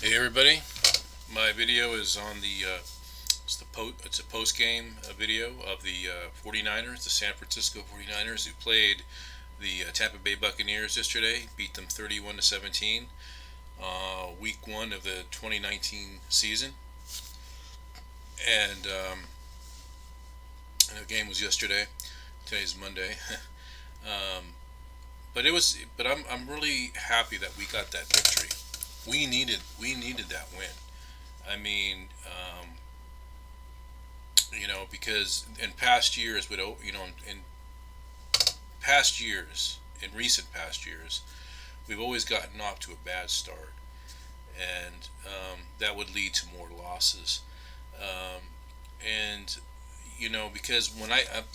Hey everybody, my video is on it's a post game video of the 49ers, the San Francisco 49ers, who played the Tampa Bay Buccaneers yesterday, beat them 31 to 17, week 1 of the 2019 season, and the game was yesterday. Today's Monday. um, but I'm really happy that we got that victory. We needed that win. I mean, because in past years, in past years, in recent past years, we've always gotten off to a bad start, and that would lead to more losses. Um, and because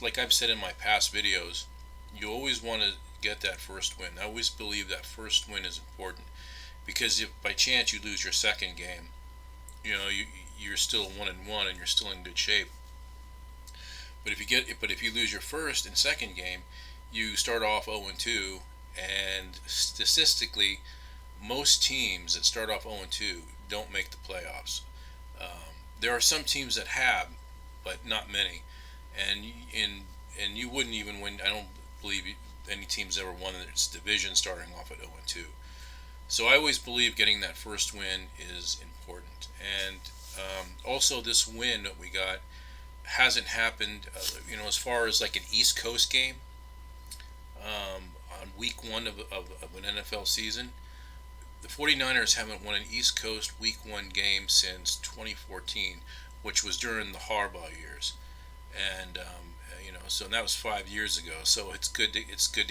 like I've said in my past videos, you always want to get that first win. I always believe that first win is important because if by chance you lose your second game, you're still 1-1 and you're still in good shape. But if you lose your first and second game, you start off 0-2, and statistically, most teams that start off 0-2 don't make the playoffs. There are some teams that have, but not many, and you wouldn't even win. I don't believe any team's ever won its division starting off at 0-2. So I always believe getting that first win is important, and also this win that we got hasn't happened, as far as like an East Coast game on week 1 of an NFL season. The 49ers haven't won an East Coast week 1 game since 2014, which was during the Harbaugh years. And, so that was 5 years ago. So it's good to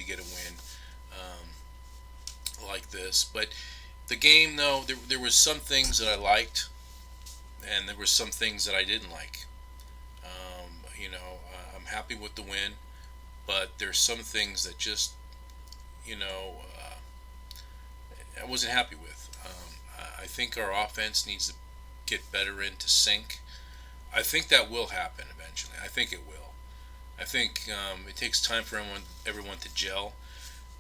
get a win like this. But the game, though, there was some things that I liked, and there were some things that I didn't like. I'm happy with the win, but there's some things that just you know I wasn't happy with. I think our offense needs to get better into sync. I think that will happen eventually. I think it will. I think it takes time for everyone to gel.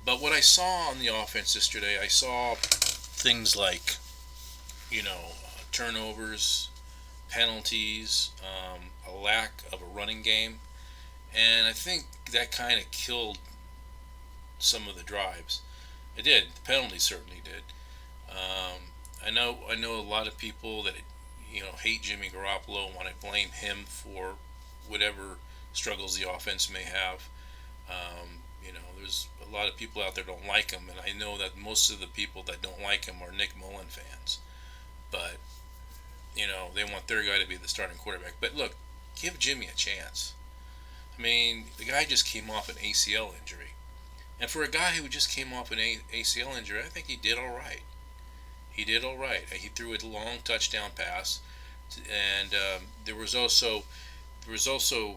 But what I saw on the offense yesterday, I saw things like turnovers, penalties, a lack of a running game, and I think that kind of killed some of the drives. It did. The penalties certainly did. I know a lot of people that hate Jimmy Garoppolo, want to blame him for whatever struggles the offense may have. There's a lot of people out there don't like him, and I know that most of the people that don't like him are Nick Mullen fans. But they want their guy to be the starting quarterback. But look, give Jimmy a chance. I mean, the guy just came off an ACL injury. And for a guy who just came off an ACL injury, I think he did all right. He did all right. He threw a long touchdown pass, and there was also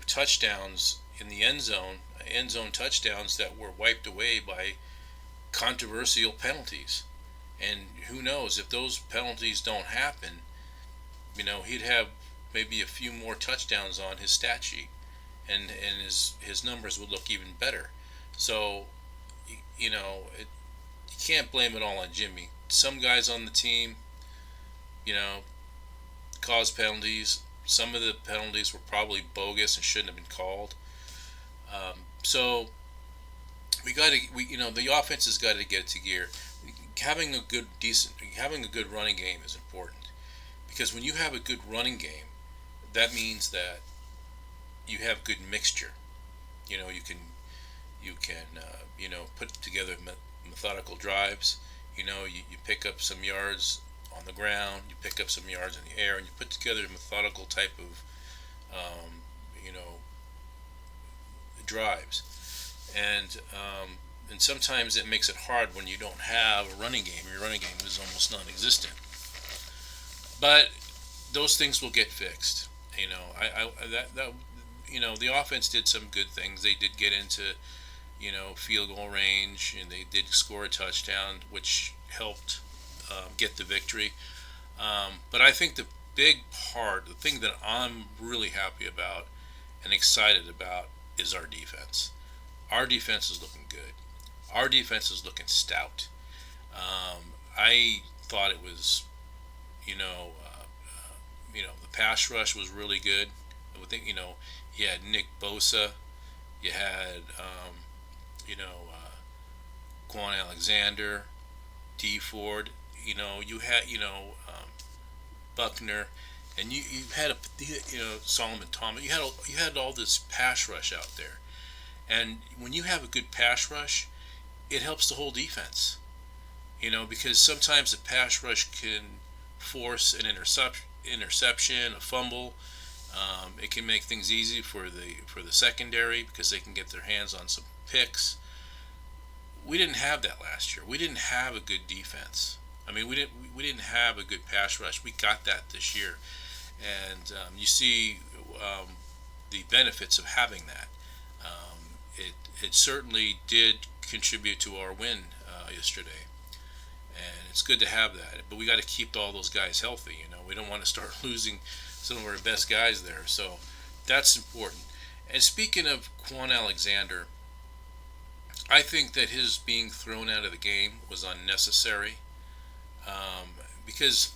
touchdowns in the end zone touchdowns that were wiped away by controversial penalties. And who knows if those penalties don't happen, he'd have maybe a few more touchdowns on his stat sheet, and his numbers would look even better. So you can't blame it all on Jimmy. Some guys on the team, you know, caused penalties. Some of the penalties were probably bogus and shouldn't have been called. So the offense has got to get it to gear. Having a good running game is important because when you have a good running game, that means that you have good mixture. You can put together methodical drives. You pick up some yards on the ground, you pick up some yards in the air, and you put together a methodical type of um, you know drives. And sometimes it makes it hard when you don't have a running game. Your running game is almost non-existent. But those things will get fixed. The offense did some good things. They did get into field goal range, and they did score a touchdown, which helped get the victory. But I think the thing that I'm really happy about and excited about, is our defense. Our defense is looking good. Our defense is looking stout. I thought it was. You know, the pass rush was really good. I would think, you had Nick Bosa, you had, you know, Quan Alexander, D Ford. You had, Buckner, and you had Solomon Thomas. You had all this pass rush out there, and when you have a good pass rush, it helps the whole defense. Because sometimes the pass rush can force an interception, a fumble. It can make things easy for the secondary because they can get their hands on some picks. We didn't have that last year. We didn't have a good defense. I mean, we didn't have a good pass rush. We got that this year, and you see the benefits of having that. It certainly did contribute to our win yesterday, and it's good to have that. But we got to keep all those guys healthy. We don't want to start losing some of our best guys there. So that's important. And speaking of Quan Alexander, I think that his being thrown out of the game was unnecessary because,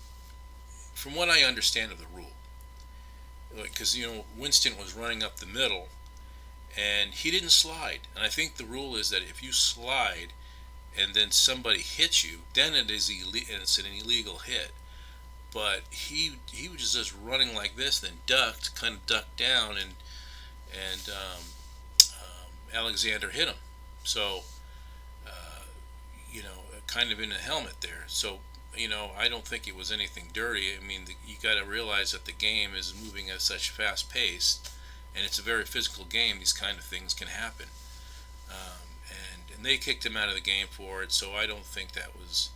from what I understand of the rule, because Winston was running up the middle and he didn't slide, and I think the rule is that if you slide and then somebody hits you, then it's an illegal hit. But he was just running like this, then kind of ducked down, and Alexander hit him. So kind of in the helmet there. So I don't think it was anything dirty. I mean, you got to realize that the game is moving at such fast pace, and it's a very physical game. These kind of things can happen, and they kicked him out of the game for it. So I don't think that was,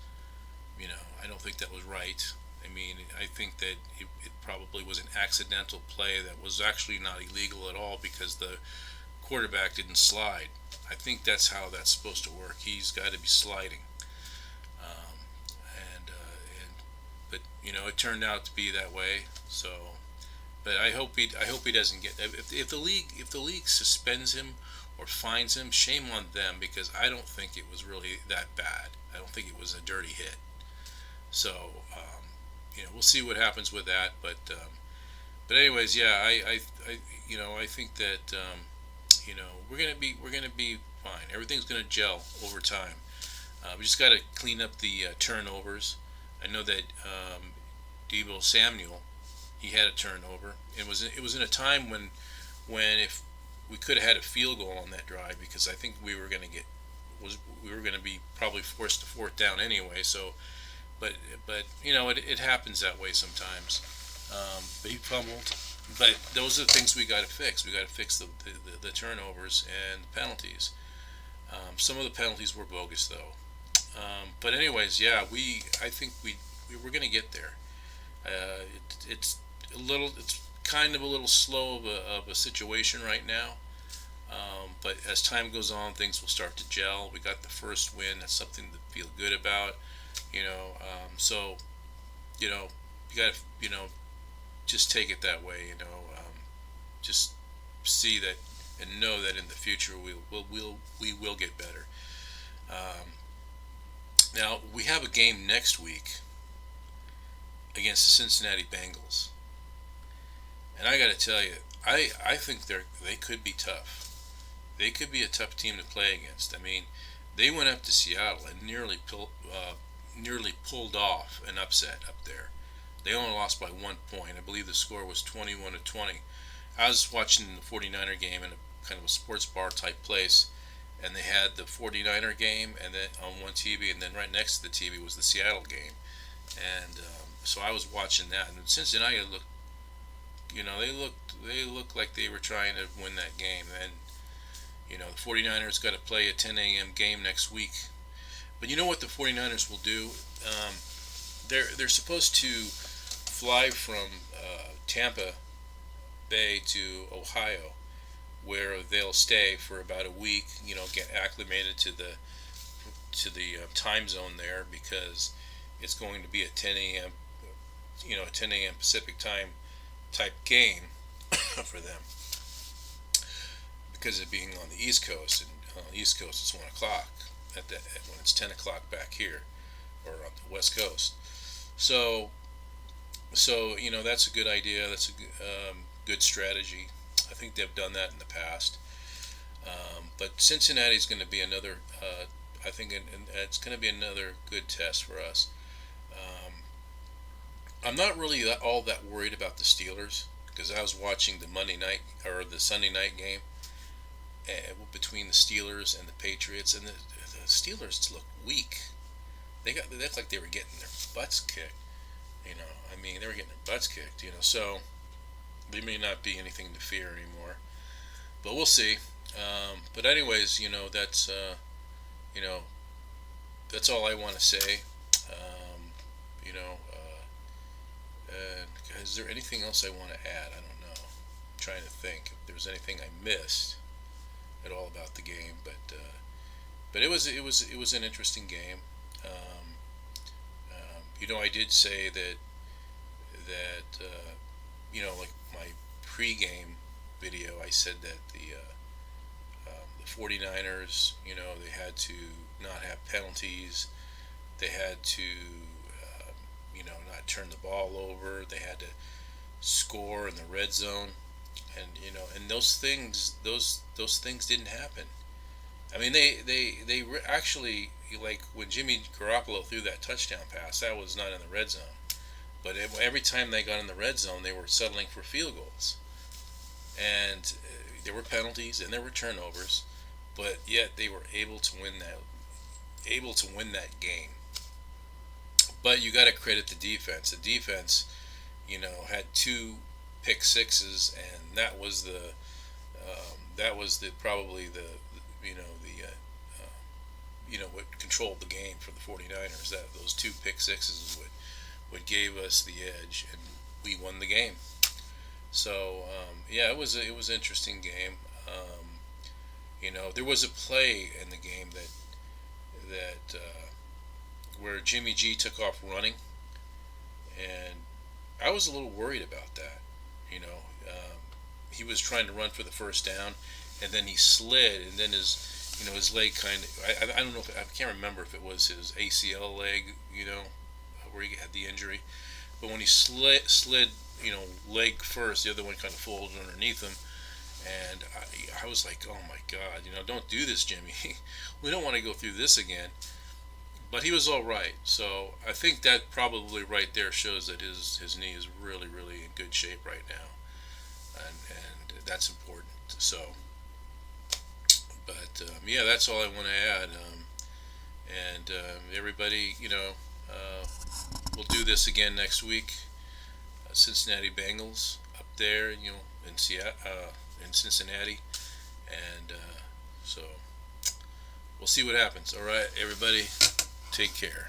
I don't think that was right. I mean, I think that it probably was an accidental play that was actually not illegal at all because the quarterback didn't slide. I think that's how that's supposed to work. He's got to be sliding, but it turned out to be that way. So, but I hope he doesn't get if the league suspends him or fines him. Shame on them because I don't think it was really that bad. I don't think it was a dirty hit. So we'll see what happens with that. But anyways, yeah, I think that we're gonna be fine. Everything's gonna gel over time. We just got to clean up the turnovers. I know that Debo Samuel, he had a turnover. It was in a time when if we could have had a field goal on that drive because I think we were gonna be probably forced to fourth down anyway. So, but it happens that way sometimes. But he fumbled. But those are the things we got to fix. We got to fix the turnovers and the penalties. Some of the penalties were bogus though. But anyways, yeah, I think we're going to get there. It's kind of a little slow of a situation right now. But as time goes on, things will start to gel. We got the first win. That's something to feel good about. So you got to just take it that way. Just see that and know that in the future we will get better. Now we have a game next week against the Cincinnati Bengals, and I got to tell you, I think they could be tough. They could be a tough team to play against. I mean, they went up to Seattle and nearly pulled off an upset up there. They only lost by 1 point. I believe the score was 21-20. I was watching the 49er game in a kind of a sports bar type place, and they had the 49er game and then on one TV, and then right next to the TV was the Seattle game. And so I was watching that, and Cincinnati looked, they looked like they were trying to win that game. And the 49ers got to play a 10 a.m. game next week. But you know what the 49ers will do? They're supposed to fly from Tampa Bay to Ohio, where they'll stay for about a week. Get acclimated to the time zone there because it's going to be a 10 a.m. 10 a.m. Pacific time type game for them because of being on the East Coast, and on the East Coast it's 1 o'clock when it's 10 o'clock back here or on the West Coast. So So that's a good idea. That's a good strategy. I think they've done that in the past. But Cincinnati's going to be another. I think it's going to be another good test for us. Um, I'm not really all that worried about the Steelers because I was watching the Monday night or the Sunday night game between the Steelers and the Patriots, and the Steelers look weak. They looked like they were getting their butts kicked. I mean, they were getting their butts kicked. So they may not be anything to fear anymore, but we'll see. But anyways, you know, that's all I want to say. Um, you know, is there anything else I want to add? I don't know. I'm trying to think if there's anything I missed at all about the game, but it was an interesting game. Um, I did say that like my pregame video, I said that the 49ers, they had to not have penalties. They had to, not turn the ball over. They had to score in the red zone, and those things didn't happen. I mean, they actually, like when Jimmy Garoppolo threw that touchdown pass, that was not in the red zone. But every time they got in the red zone, they were settling for field goals, and there were penalties and there were turnovers, but yet they were able to win that game. But you got to credit the defense. The defense, had two pick sixes, and that was probably what controlled the game for the 49ers. That those two pick sixes is what gave us the edge, and we won the game. So yeah, it was an interesting game. There was a play in the game that where Jimmy G took off running, and I was a little worried about that. You know, he was trying to run for the first down, and then he slid, and then his leg kind of I don't know if I can't remember if it was his ACL leg, where he had the injury, but when he slid leg first, the other one kind of folded underneath him, and I was like, oh my God, don't do this, Jimmy. We don't want to go through this again. But he was all right. So I think that probably right there shows that his knee is really, really in good shape right now, and that's important. So, but yeah, that's all I want to add. And everybody, we'll do this again next week. Cincinnati Bengals up there, in Seattle, in Cincinnati, and so we'll see what happens. All right, everybody, take care.